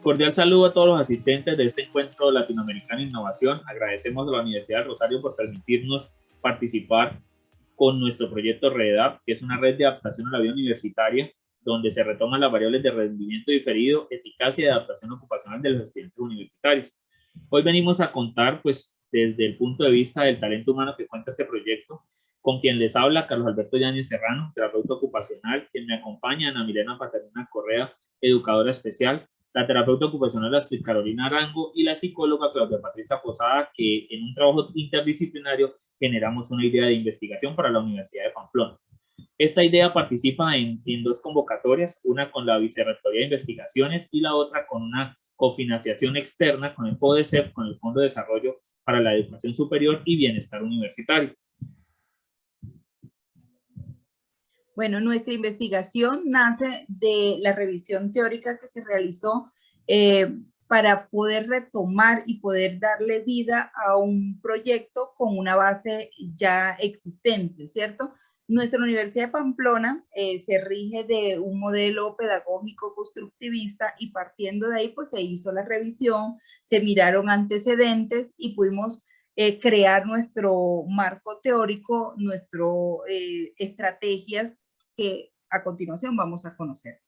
Cordial saludo a todos los asistentes de este encuentro latinoamericano de innovación. Agradecemos a la Universidad de Rosario por permitirnos participar con nuestro proyecto REDAP, que es una red de adaptación a la vida universitaria, donde se retoman las variables de rendimiento diferido, eficacia y adaptación ocupacional de los estudiantes universitarios. Hoy venimos a contar, pues, desde el punto de vista del talento humano que cuenta este proyecto, con quien les habla Carlos Alberto Yáñez Serrano, terapeuta ocupacional, quien me acompaña, Ana Milena Paternina Correa, educadora especial, la terapeuta ocupacional Astrid Carolina Arango y la psicóloga Claudia Patricia Posada, que en un trabajo interdisciplinario generamos una idea de investigación para la Universidad de Pamplona. Esta idea participa en dos convocatorias, una con la Vicerrectoría de Investigaciones y la otra con una cofinanciación externa con el FODESEP, con el Fondo de Desarrollo para la Educación Superior y Bienestar Universitario. Bueno, nuestra investigación nace de la revisión teórica que se realizó para poder retomar y poder darle vida a un proyecto con una base ya existente, ¿cierto? Nuestra Universidad de Pamplona se rige de un modelo pedagógico constructivista y partiendo de ahí pues se hizo la revisión, se miraron antecedentes y pudimos crear nuestro marco teórico, nuestras estrategias que a continuación vamos a conocer.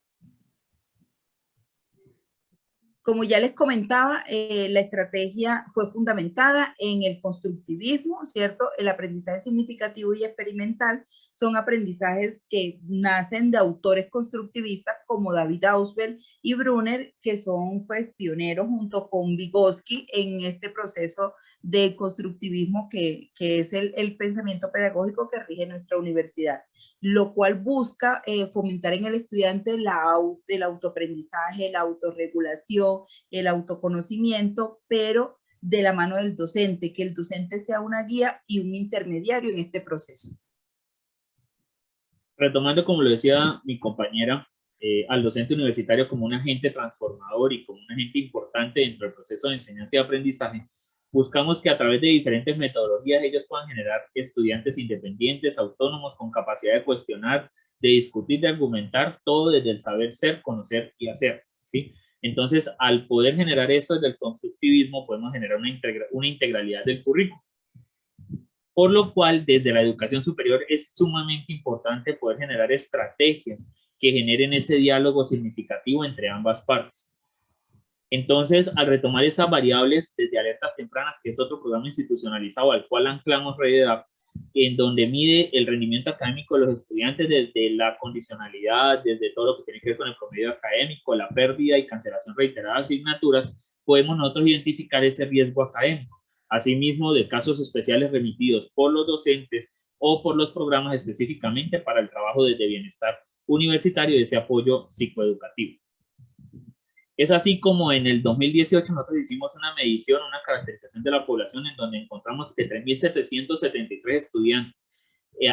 Como ya les comentaba, la estrategia fue fundamentada en el constructivismo, ¿cierto? El aprendizaje significativo y experimental son aprendizajes que nacen de autores constructivistas como David Ausubel y Brunner, que son pues pioneros junto con Vygotsky en este proceso de constructivismo que es el pensamiento pedagógico que rige nuestra universidad, lo cual busca fomentar en el estudiante el autoaprendizaje, la autorregulación, el autoconocimiento, pero de la mano del docente, que el docente sea una guía y un intermediario en este proceso. Retomando, como lo decía mi compañera, al docente universitario como un agente transformador y como un agente importante dentro del proceso de enseñanza y aprendizaje, buscamos que a través de diferentes metodologías ellos puedan generar estudiantes independientes, autónomos, con capacidad de cuestionar, de discutir, de argumentar, todo desde el saber ser, conocer y hacer, ¿sí? Entonces, al poder generar esto desde el constructivismo, podemos generar una integralidad del currículo. Por lo cual, desde la educación superior es sumamente importante poder generar estrategias que generen ese diálogo significativo entre ambas partes. Entonces, al retomar esas variables desde alertas tempranas, que es otro programa institucionalizado al cual anclamos REDAP, en donde mide el rendimiento académico de los estudiantes desde la condicionalidad, desde todo lo que tiene que ver con el promedio académico, la pérdida y cancelación reiterada de asignaturas, podemos nosotros identificar ese riesgo académico. Asimismo, de casos especiales remitidos por los docentes o por los programas específicamente para el trabajo desde bienestar universitario y ese apoyo psicoeducativo. Es así como en el 2018 nosotros hicimos una medición, una caracterización de la población en donde encontramos que 3.773 estudiantes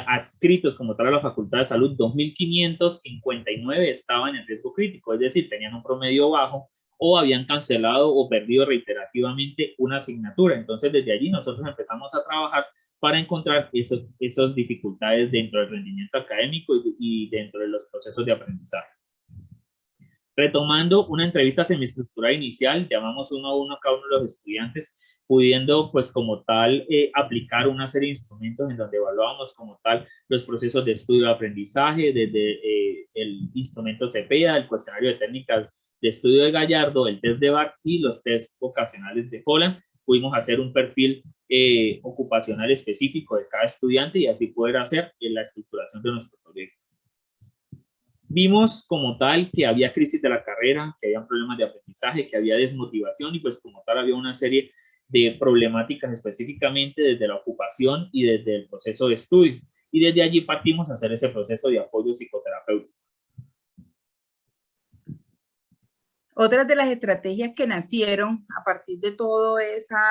adscritos como tal a la Facultad de Salud, 2.559 estaban en riesgo crítico, es decir, tenían un promedio bajo o habían cancelado o perdido reiterativamente una asignatura. Entonces, desde allí nosotros empezamos a trabajar para encontrar esas dificultades dentro del rendimiento académico y dentro de los procesos de aprendizaje. Retomando una entrevista semiestructurada inicial, llamamos uno a uno a cada uno de los estudiantes, pudiendo pues como tal aplicar una serie de instrumentos en donde evaluábamos como tal los procesos de estudio de aprendizaje, desde el instrumento CEPEA, el cuestionario de técnicas de estudio de Gallardo, el test de BART y los test vocacionales de Holland. Pudimos hacer un perfil ocupacional específico de cada estudiante y así poder hacer la estructuración de nuestro proyecto. Vimos como tal que había crisis de la carrera, que había problemas de aprendizaje, que había desmotivación y pues como tal había una serie de problemáticas específicamente desde la ocupación y desde el proceso de estudio. Y desde allí partimos a hacer ese proceso de apoyo psicoterapéutico. Otras de las estrategias que nacieron a partir de toda esa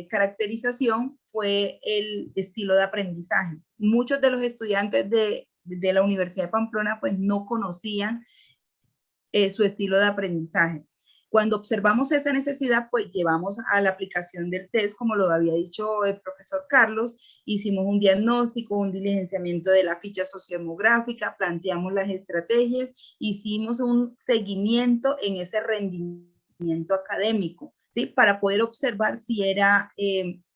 caracterización fue el estilo de aprendizaje. Muchos de los estudiantes de la Universidad de Pamplona pues no conocían su estilo de aprendizaje. Cuando observamos esa necesidad, pues llevamos a la aplicación del test, como lo había dicho el profesor Carlos, hicimos un diagnóstico, un diligenciamiento de la ficha sociodemográfica, planteamos las estrategias, hicimos un seguimiento en ese rendimiento rendimiento académico, ¿sí? Para poder observar si era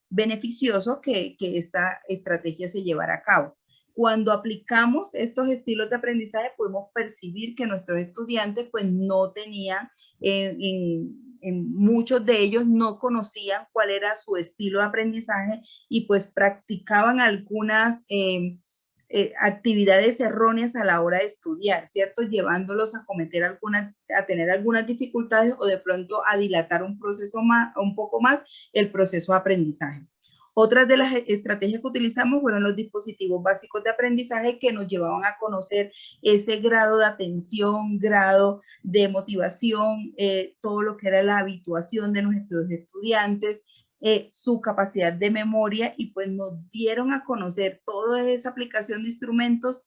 beneficioso que esta estrategia se llevara a cabo. Cuando aplicamos estos estilos de aprendizaje, podemos percibir que nuestros estudiantes pues no tenían, en muchos de ellos no conocían cuál era su estilo de aprendizaje y pues practicaban algunas actividades erróneas a la hora de estudiar, ¿cierto? Llevándolos a cometer a tener algunas dificultades o de pronto a dilatar un poco más el proceso de aprendizaje. Otras de las estrategias que utilizamos fueron los dispositivos básicos de aprendizaje que nos llevaban a conocer ese grado de atención, grado de motivación, todo lo que era la habituación de nuestros estudiantes, su capacidad de memoria, y pues nos dieron a conocer toda esa aplicación de instrumentos,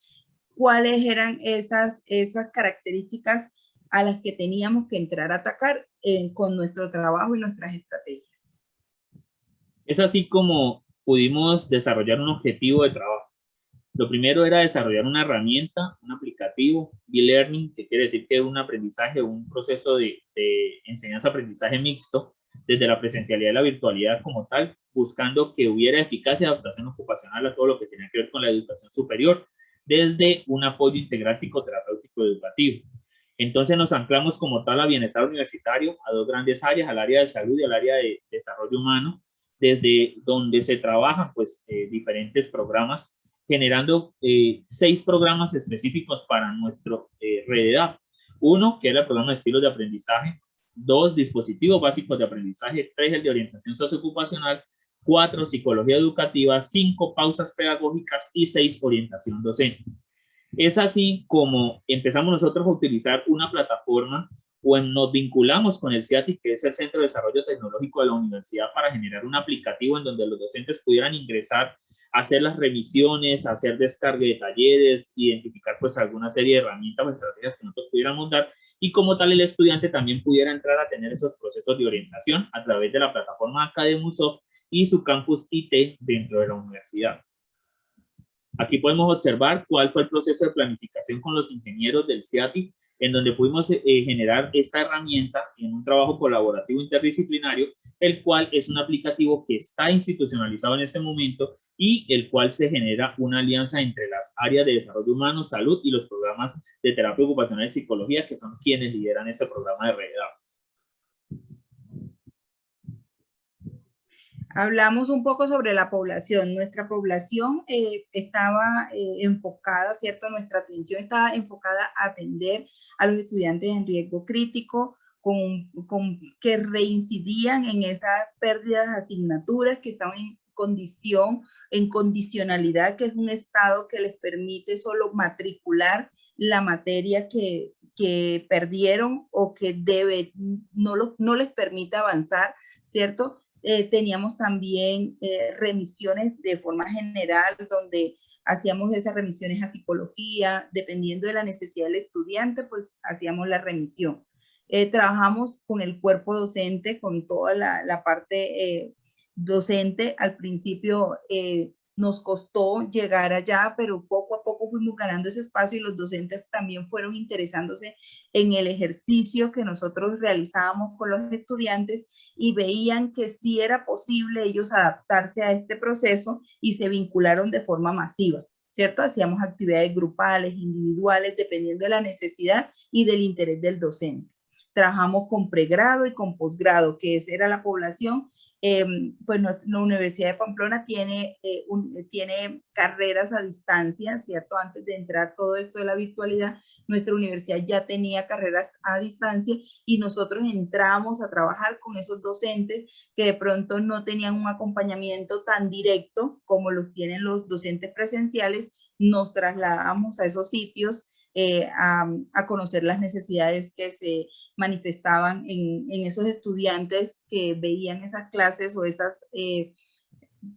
cuáles eran esas características a las que teníamos que entrar a atacar con nuestro trabajo y nuestras estrategias. Es así como pudimos desarrollar un objetivo de trabajo. Lo primero era desarrollar una herramienta, un aplicativo, e-learning, que quiere decir que es un aprendizaje, un proceso de enseñanza-aprendizaje mixto, desde la presencialidad y la virtualidad como tal, buscando que hubiera eficacia de adaptación ocupacional a todo lo que tenía que ver con la educación superior, desde un apoyo integral psicoterapéutico educativo. Entonces nos anclamos como tal a bienestar universitario, a dos grandes áreas, al área de salud y al área de desarrollo humano, desde donde se trabajan pues diferentes programas, generando 6 programas específicos para nuestro red de edad. 1, que era el programa de estilos de aprendizaje; 2, dispositivos básicos de aprendizaje; 3, el de orientación socioocupacional; 4, psicología educativa; 5, pausas pedagógicas; y 6, orientación docente. Es así como empezamos nosotros a utilizar una plataforma, o nos vinculamos con el CIATI, que es el Centro de Desarrollo Tecnológico de la universidad, para generar un aplicativo en donde los docentes pudieran ingresar, hacer las remisiones, hacer descargue de talleres, identificar pues alguna serie de herramientas o estrategias que nosotros pudiéramos dar, y como tal el estudiante también pudiera entrar a tener esos procesos de orientación a través de la plataforma Academusoft y su campus IT dentro de la universidad. Aquí podemos observar cuál fue el proceso de planificación con los ingenieros del CIATI, en donde pudimos generar esta herramienta en un trabajo colaborativo interdisciplinario, el cual es un aplicativo que está institucionalizado en este momento y el cual se genera una alianza entre las áreas de desarrollo humano, salud y los programas de terapia ocupacional y psicología, que son quienes lideran ese programa de red. Hablamos un poco sobre la población. Nuestra población estaba enfocada, ¿cierto? Nuestra atención estaba enfocada a atender a los estudiantes en riesgo crítico, que reincidían en esas pérdidas de asignaturas, que estaban en condicionalidad, que es un estado que les permite solo matricular la materia que perdieron o que no les permite avanzar, ¿cierto? Teníamos también remisiones de forma general, donde hacíamos esas remisiones a psicología, dependiendo de la necesidad del estudiante, pues hacíamos la remisión. Trabajamos con el cuerpo docente, con toda la parte docente. Al principio nos costó llegar allá, pero poco a poco fuimos ganando ese espacio, y los docentes también fueron interesándose en el ejercicio que nosotros realizábamos con los estudiantes, y veían que sí era posible ellos adaptarse a este proceso, y se vincularon de forma masiva, ¿cierto? Hacíamos actividades grupales, individuales, dependiendo de la necesidad y del interés del docente. Trabajamos con pregrado y con posgrado, que esa era la población. Pues la Universidad de Pamplona tiene carreras a distancia, ¿cierto? Antes de entrar todo esto de la virtualidad, nuestra universidad ya tenía carreras a distancia, y nosotros entramos a trabajar con esos docentes que de pronto no tenían un acompañamiento tan directo como los tienen los docentes presenciales. Nos trasladamos a esos sitios a conocer las necesidades que se manifestaban en esos estudiantes que veían esas clases o esos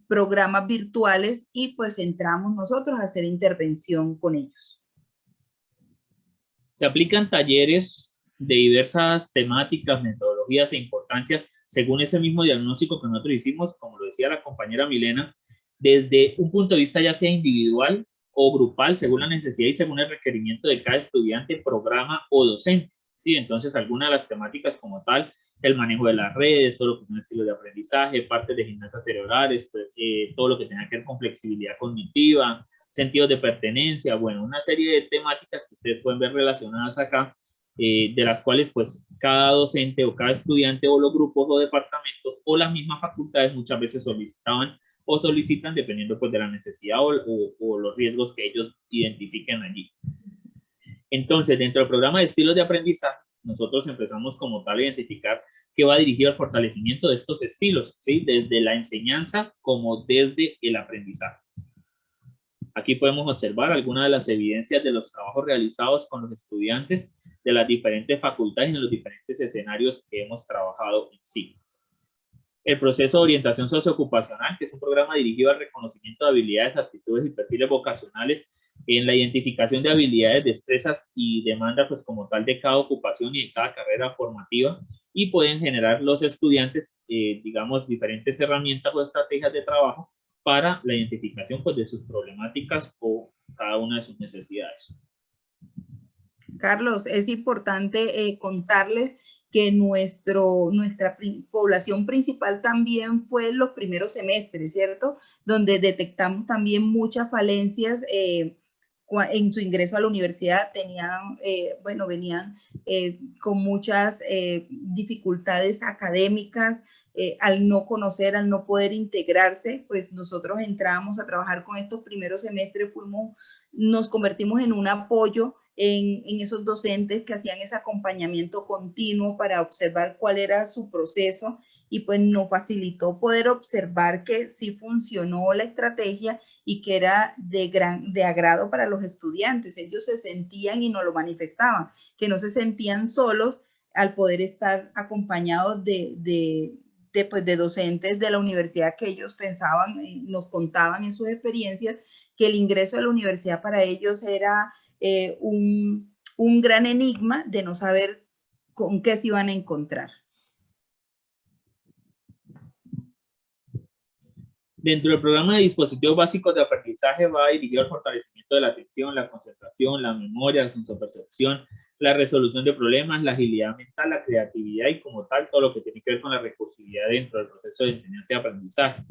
programas virtuales, y pues entramos nosotros a hacer intervención con ellos. Se aplican talleres de diversas temáticas, metodologías e importancias según ese mismo diagnóstico que nosotros hicimos, como lo decía la compañera Milena, desde un punto de vista ya sea individual o grupal, según la necesidad y según el requerimiento de cada estudiante, programa o docente. ¿sí? Entonces, algunas de las temáticas como tal, el manejo de las redes, todo lo que son estilos de aprendizaje, partes de gimnasia cerebrales, pues, todo lo que tenga que ver con flexibilidad cognitiva, sentidos de pertenencia, bueno, una serie de temáticas que ustedes pueden ver relacionadas acá, de las cuales pues cada docente o cada estudiante o los grupos o departamentos o las mismas facultades muchas veces solicitaban o solicitan dependiendo pues de la necesidad o los riesgos que ellos identifiquen allí. Entonces, dentro del programa de estilos de aprendizaje, nosotros empezamos como tal a identificar que va dirigido al fortalecimiento de estos estilos, ¿sí? Desde la enseñanza como desde el aprendizaje. Aquí podemos observar algunas de las evidencias de los trabajos realizados con los estudiantes de las diferentes facultades en los diferentes escenarios que hemos trabajado en sí. El proceso de orientación socioocupacional, que es un programa dirigido al reconocimiento de habilidades, aptitudes y perfiles vocacionales en la identificación de habilidades, destrezas y demanda, pues como tal de cada ocupación y de cada carrera formativa, y pueden generar los estudiantes, digamos, diferentes herramientas o estrategias de trabajo para la identificación pues, de sus problemáticas o cada una de sus necesidades. Carlos, es importante contarles que nuestra población principal también fue en los primeros semestres, ¿cierto? Donde detectamos también muchas falencias en su ingreso a la universidad, venían con muchas dificultades académicas, al no conocer, al no poder integrarse, pues nosotros entrábamos a trabajar con estos primeros semestres, nos convertimos en un apoyo en esos docentes que hacían ese acompañamiento continuo para observar cuál era su proceso y pues nos facilitó poder observar que sí funcionó la estrategia y que era de agrado para los estudiantes. Ellos se sentían y nos lo manifestaban, que no se sentían solos al poder estar acompañados de docentes de la universidad que ellos pensaban, nos contaban en sus experiencias, que el ingreso a la universidad para ellos era un gran enigma de no saber con qué se iban a encontrar. Dentro del programa de dispositivos básicos de aprendizaje va dirigido al fortalecimiento de la atención, la concentración, la memoria, la sensopercepción, la resolución de problemas, la agilidad mental, la creatividad y como tal todo lo que tiene que ver con la recursividad dentro del proceso de enseñanza y aprendizaje.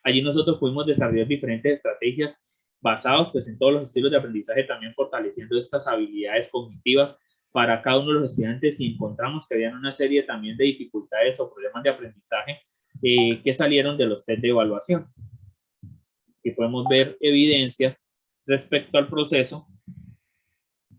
Allí nosotros pudimos desarrollar diferentes estrategias basadas pues, en todos los estilos de aprendizaje, también fortaleciendo estas habilidades cognitivas para cada uno de los estudiantes y encontramos que habían una serie también de dificultades o problemas de aprendizaje que salieron de los test de evaluación. Aquí podemos ver evidencias respecto al proceso.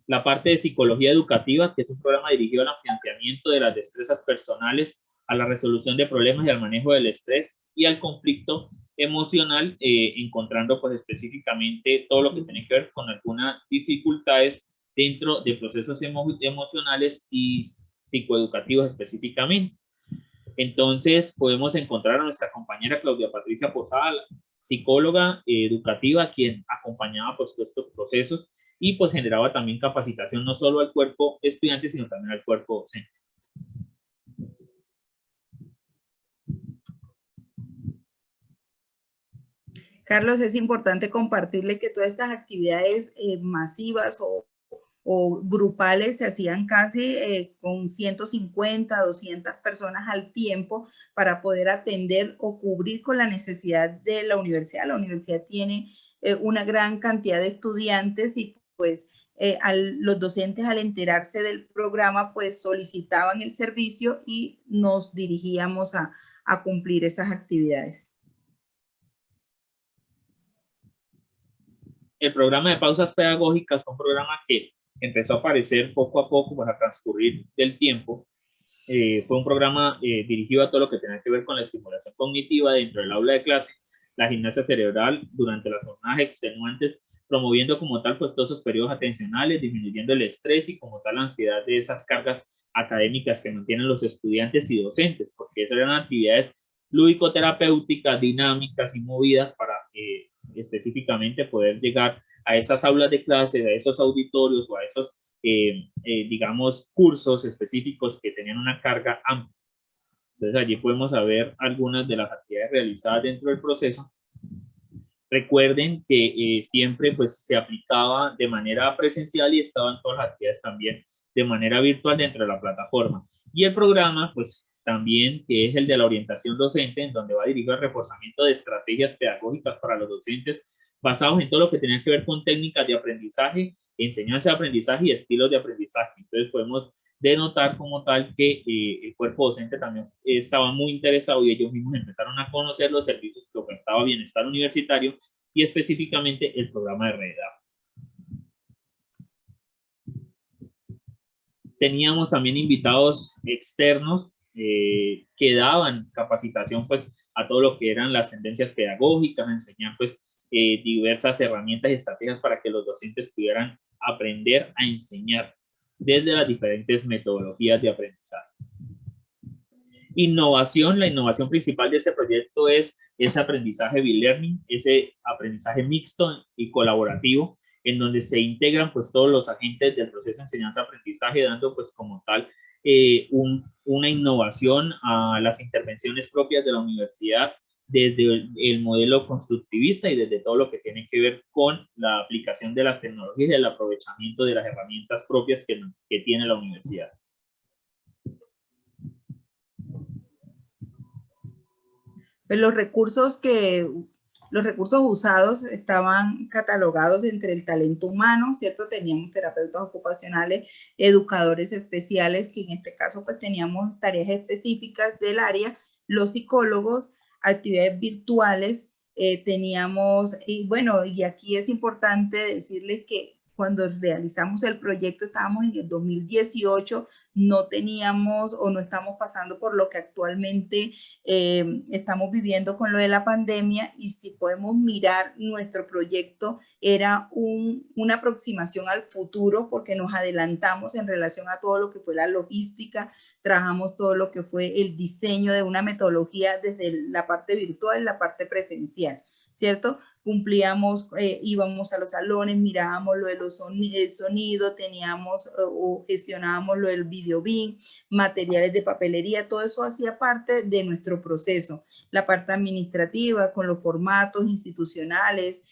La parte de psicología educativa, que es un programa dirigido al afianzamiento de las destrezas personales, a la resolución de problemas y al manejo del estrés y al conflicto emocional, encontrando pues específicamente todo lo que tiene que ver con algunas dificultades dentro de procesos emocionales y psicoeducativos específicamente. Entonces podemos encontrar a nuestra compañera Claudia Patricia Posada, psicóloga educativa, quien acompañaba pues todos estos procesos y pues generaba también capacitación no solo al cuerpo estudiante, sino también al cuerpo docente. Carlos, es importante compartirle que todas estas actividades masivas o grupales se hacían casi con 150, 200 personas al tiempo para poder atender o cubrir con la necesidad de la universidad. La universidad tiene una gran cantidad de estudiantes y pues los docentes al enterarse del programa pues solicitaban el servicio y nos dirigíamos a cumplir esas actividades. El programa de pausas pedagógicas fue un programa que empezó a aparecer poco a poco, pues a transcurrir del tiempo. Fue un programa dirigido a todo lo que tenía que ver con la estimulación cognitiva dentro del aula de clase, la gimnasia cerebral durante las jornadas extenuantes, promoviendo como tal pues todos esos periodos atencionales, disminuyendo el estrés y como tal la ansiedad de esas cargas académicas que mantienen los estudiantes y docentes, porque esas eran actividades lúdico-terapéuticas, dinámicas y movidas para específicamente poder llegar a esas aulas de clase, a esos auditorios o a esos digamos, cursos específicos que tenían una carga amplia. Entonces allí podemos ver algunas de las actividades realizadas dentro del proceso. Recuerden que siempre pues se aplicaba de manera presencial y estaban todas las actividades también de manera virtual dentro de la plataforma. Y el programa, pues también, que es el de la orientación docente, en donde va dirigido al reforzamiento de estrategias pedagógicas para los docentes, basados en todo lo que tiene que ver con técnicas de aprendizaje, enseñanza de aprendizaje y estilos de aprendizaje. Entonces podemos denotar como tal que el cuerpo docente también estaba muy interesado y ellos mismos empezaron a conocer los servicios que ofertaba Bienestar Universitario y específicamente el programa de REDA. Teníamos también invitados externos que daban capacitación pues a todo lo que eran las tendencias pedagógicas, enseñar pues diversas herramientas y estrategias para que los docentes pudieran aprender a enseñar desde las diferentes metodologías de aprendizaje. Innovación, la innovación principal de este proyecto es ese aprendizaje B-Learning, ese aprendizaje mixto y colaborativo, en donde se integran pues todos los agentes del proceso de enseñanza-aprendizaje, dando pues como tal una innovación a las intervenciones propias de la universidad desde el modelo constructivista y desde todo lo que tiene que ver con la aplicación de las tecnologías y el aprovechamiento de las herramientas propias que tiene la universidad. Pues los recursos usados estaban catalogados entre el talento humano, ¿cierto? Teníamos terapeutas ocupacionales, educadores especiales, que en este caso pues teníamos tareas específicas del área, los psicólogos, actividades virtuales, teníamos, y bueno, y aquí es importante decirles que cuando realizamos el proyecto estábamos en el 2018, no teníamos o no estamos pasando por lo que actualmente estamos viviendo con lo de la pandemia, y si podemos mirar nuestro proyecto era una aproximación al futuro porque nos adelantamos en relación a todo lo que fue la logística, trabajamos todo lo que fue el diseño de una metodología desde la parte virtual y la parte presencial, ¿cierto? Cumplíamos, íbamos a los salones, mirábamos lo de los sonido, teníamos o gestionábamos lo del video BIM, materiales de papelería, todo eso hacía parte de nuestro proceso. La parte administrativa con los formatos institucionales,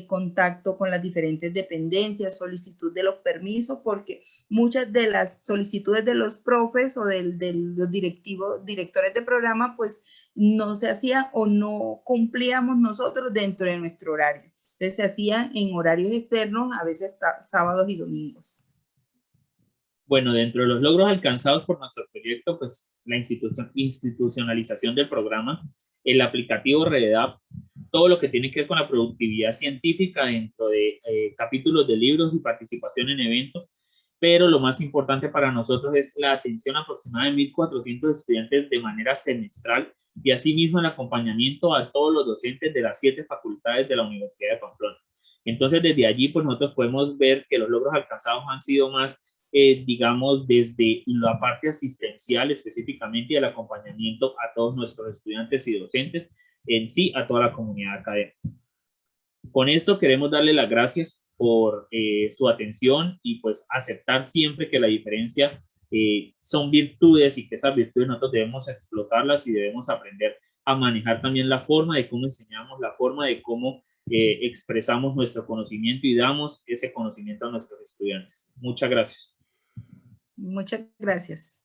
contacto con las diferentes dependencias, solicitud de los permisos, porque muchas de las solicitudes de los profes o de los directores de programa, pues no se hacían o no cumplíamos nosotros dentro de nuestro horario. Entonces se hacían en horarios externos, a veces sábados y domingos. Bueno, dentro de los logros alcanzados por nuestro proyecto, pues la institucionalización del programa, el aplicativo REDAP, todo lo que tiene que ver con la productividad científica dentro de capítulos de libros y participación en eventos, pero lo más importante para nosotros es la atención aproximada de 1.400 estudiantes de manera semestral y asimismo el acompañamiento a todos los docentes de las 7 facultades de la Universidad de Pamplona. Entonces, desde allí, pues nosotros podemos ver que los logros alcanzados han sido más digamos, desde la parte asistencial específicamente y el acompañamiento a todos nuestros estudiantes y docentes, en sí a toda la comunidad académica. Con esto queremos darle las gracias por su atención y pues aceptar siempre que la diferencia son virtudes y que esas virtudes nosotros debemos explotarlas y debemos aprender a manejar también la forma de cómo enseñamos, la forma de cómo expresamos nuestro conocimiento y damos ese conocimiento a nuestros estudiantes. Muchas gracias. Muchas gracias.